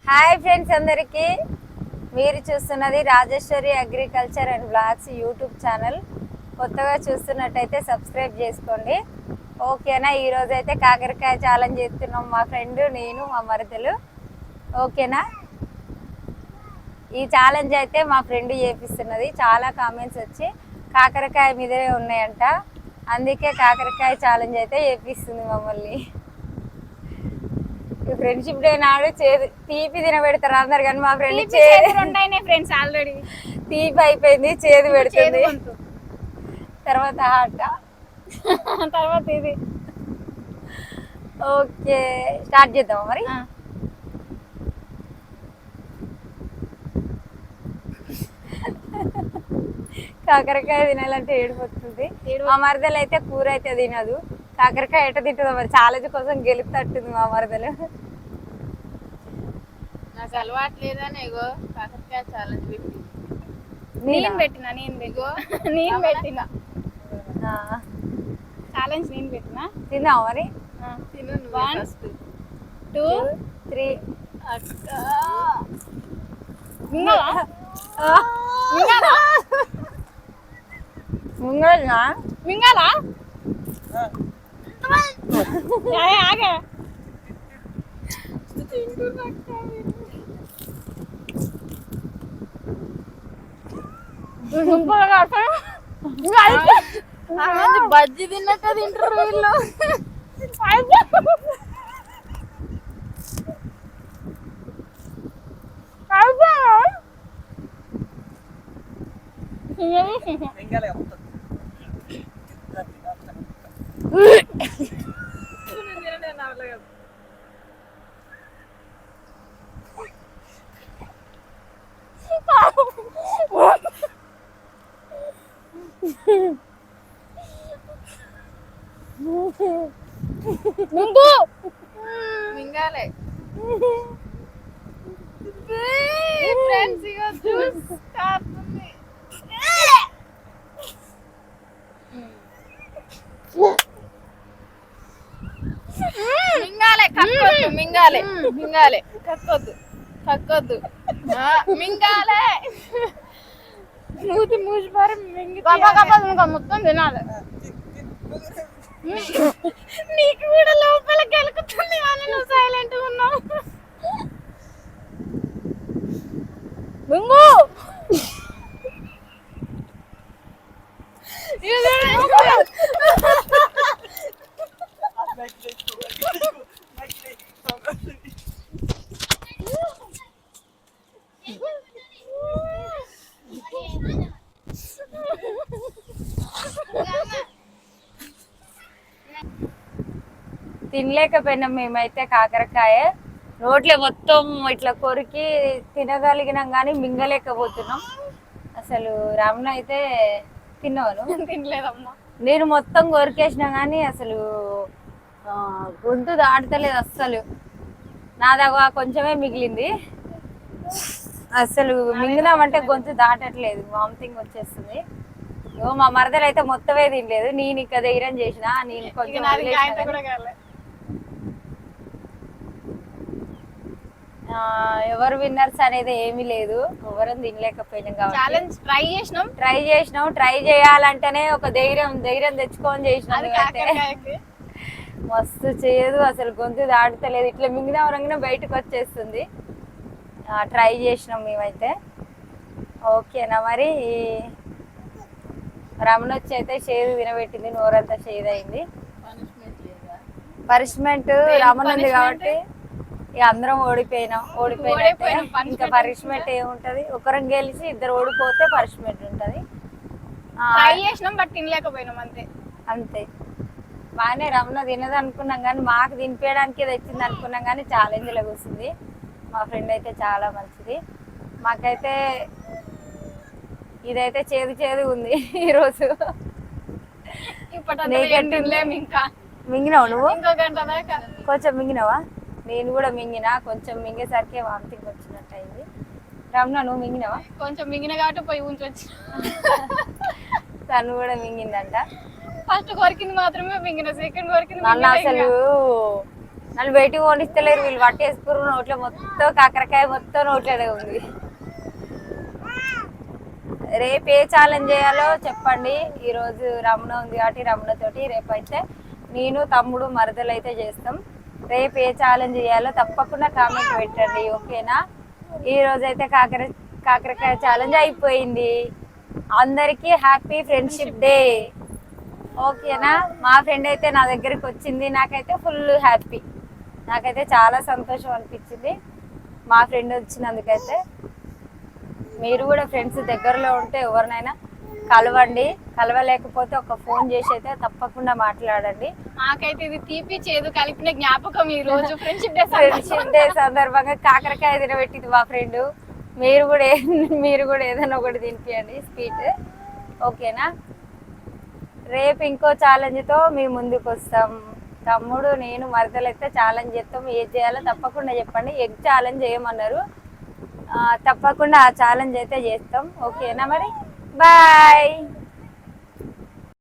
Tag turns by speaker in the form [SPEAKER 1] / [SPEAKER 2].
[SPEAKER 1] Hi friends అందరికి, మీరు చూస్తున్నది Rajeshwari agriculture and blogs YouTube channel. కొత్తగా చూస్తున్నట్టయితే సబ్స్క్రైబ్ చేసుకోండి. ఓకేనా? ఈరోజు అయితే కాకరకాయ ఛాలెంజ్ చేస్తున్నాం, మా ఫ్రెండ్, నేను, మా మరదలు. ఓకేనా? ఈ ఛాలెంజ్ అయితే మా ఫ్రెండ్ చేపిస్తున్నది. చాలా కామెంట్స్ వచ్చి కాకరకాయ మీదే ఉన్నాయంట, అందుకే కాకరకాయ ఛాలెంజ్ అయితే చేపిస్తుంది మమ్మల్ని. ఫ్రెండ్షిప్ డే నాడు తీపి తినబెడతారు అందరు, కానీ మా ఫ్రెండ్
[SPEAKER 2] ఫ్రెండ్స్ ఆల్రెడీ
[SPEAKER 1] తీపి అయిపోయింది, చేదు పెడుతుంది. తర్వాత హాట్,
[SPEAKER 2] తర్వాత ఇది.
[SPEAKER 1] ఓకే, స్టార్ట్ చేద్దాం మరి. కాకరకాయ తినాలంటే ఏడిపోతుంది. మా మరదలు అయితే కూర అయితే తినదు, కాకరకాయ ఎట తింటుందో మరి. ఛాలెంజ్ కోసం గెలుపుతట్టుంది మా మరదలు.
[SPEAKER 2] నాకు అలవాటు లేదని కాకరకాయ ఛాలెంజ్ నేను పెట్టిన ఛాలెంజ్ నేను పెట్టినా.
[SPEAKER 1] తిన్నావు మరి?
[SPEAKER 2] 1 2
[SPEAKER 1] 3 ముంగల్నా
[SPEAKER 2] మింగాలా ఆగే బజ్జి తిన్నట్టు తింటారు వీళ్ళు. మింగాలే ఫ్రెండ్స్, జ్యూస్ కాస్తుంది. మింగాలే కక్కొద్దు, మింగాలే కక్కొద్దు మింగాలే. మూతి మూసిపారు మింగి మొత్తం తినాలి. నీకు కూడా లోపల గెలుకుతుంది కానీ నువ్వు సైలెంట్ గా ఉన్నావు. మింగు
[SPEAKER 1] తినలేకపోయినాం మేమైతే కాకరకాయ. నోట్లో మొత్తం ఇట్లా కొరికి తినగలిగినాం కానీ మింగలేకపోతున్నాం. అసలు రమణ అయితే తిన్నాను,
[SPEAKER 2] తినలేదమ్మా.
[SPEAKER 1] నేను మొత్తం కొరికేసినా కానీ అసలు గొంతు దాటలేదు అస్సలు. నా దగ్గర కొంచెమే మిగిలింది. అసలు మింగినామంటే గొంతు దాటట్లేదు, వామిటింగ్ వచ్చేస్తుంది. మా మరదలు అయితే మొత్తమే తినలేదు. నేను ఇక ధైర్యం చేసిన, నేను కొంచెం ఎవరు విన్నర్స్ అనేది ఏమీ లేదు, ఎవరు తినలేకపోయినాం కాబట్టి ట్రై చేయాలంటేనే ఒక ధైర్యం తెచ్చుకొని చేసినాం. మస్తు చేయదు, అసలు గొంతు దాటుతలేదు. ఇట్లా మింగిన వరంగా బయటకు వచ్చేస్తుంది. ట్రై చేసినాం మేమైతే. ఓకేనా? మరి రమణ వచ్చి అయితే చేదు తినబెట్టింది, నోరంతా చేదు అయింది. పనిష్మెంట్ రమణ ఉంది కాబట్టి ఇక అందరం ఓడిపోయినట్టే. ఇంకా పనిష్మెంట్ ఏముంటది? ఒకరం గెలిచి ఇద్దరు ఓడిపోతే పనిష్మెంట్ ఉంటది.
[SPEAKER 2] ట్రై చేసినాం బట్ తినలేకపోయినాం,
[SPEAKER 1] అంతే. బాగానే రమణ తినదు అనుకున్నాం కానీ మాకు తినిపించడానికి తెచ్చింది అనుకున్నాం కానీ ఛాలెంజ్లో కూర్చుంది. మా ఫ్రెండ్ అయితే చాలా మంచిది. మాకైతే ఇదైతే చేదు ఉంది ఈరోజు.
[SPEAKER 2] ఇంకా
[SPEAKER 1] మింగినావు నువ్వు?
[SPEAKER 2] ఇంకో గంట దాకా
[SPEAKER 1] కొంచెం మింగినావా? నేను కూడా మింగినా. కొంచెం మింగేసరికి వామిటింగ్ వచ్చినట్టు అయింది. రమణ నువ్వు మింగినావా?
[SPEAKER 2] కొంచెం మింగిన కాబట్టి పోయి ఉంచొచ్చు.
[SPEAKER 1] తను కూడా మింగిందంట.
[SPEAKER 2] ఫస్ట్ కొరికింది మాత్రమే మింగిన, సెకండ్ కొరికింది
[SPEAKER 1] నన్ను అసలు నన్ను బయటికి వండిస్తలేరు వీళ్ళు, పట్టేసుకురు నోట్లో మొత్తం కాకరకాయ మొత్తం నోట్లోనే ఉంది. రేపు ఏ ఛాలెంజ్ చేయాలో చెప్పండి. ఈరోజు రమణ ఉంది కాబట్టి రమణతోటి రేపైతే నేను తమ్ముడు మరదలు అయితే చేస్తాం. రేపు ఏ ఛాలెంజ్ చేయాలో తప్పకుండా కామెంట్ పెట్టండి, ఓకేనా? ఈరోజు అయితే కాకరకాయ ఛాలెంజ్ అయిపోయింది. అందరికీ హ్యాపీ ఫ్రెండ్షిప్ డే, ఓకేనా? మా ఫ్రెండ్ అయితే నా దగ్గరికి వచ్చింది, నాకైతే ఫుల్ హ్యాపీ, నాకైతే చాలా సంతోషం అనిపించింది మా ఫ్రెండ్ వచ్చినందుకైతే. మీరు కూడా ఫ్రెండ్స్ దగ్గరలో ఉంటే ఎవరినైనా కలవండి, కలవలేకపోతే ఒక ఫోన్ చేసి అయితే తప్పకుండా మాట్లాడండి.
[SPEAKER 2] నాకైతే ఇది తీపి చేదు కలిపిన జ్ఞాపకం ఈ రోజు ఫ్రెండ్షిప్
[SPEAKER 1] డే సందర్భంగా కాకరకాయ తినబెట్టింది మా ఫ్రెండ్. మీరు కూడా ఏదైనా ఒకటి తినిపియండి స్వీట్, ఓకేనా? రేపు ఇంకో ఛాలెంజ్తో మీ ముందుకు వస్తాం. తమ్ముడు నేను మరదలు అయితే ఛాలెంజ్ చేస్తాం. ఏది చేయాలో తప్పకుండా చెప్పండి. ఎగ్ ఛాలెంజ్ చేయమన్నారు, తప్పకుండా ఆ ఛాలెంజ్ అయితే చేస్తాం, ఓకేనా? మరి బాయ్.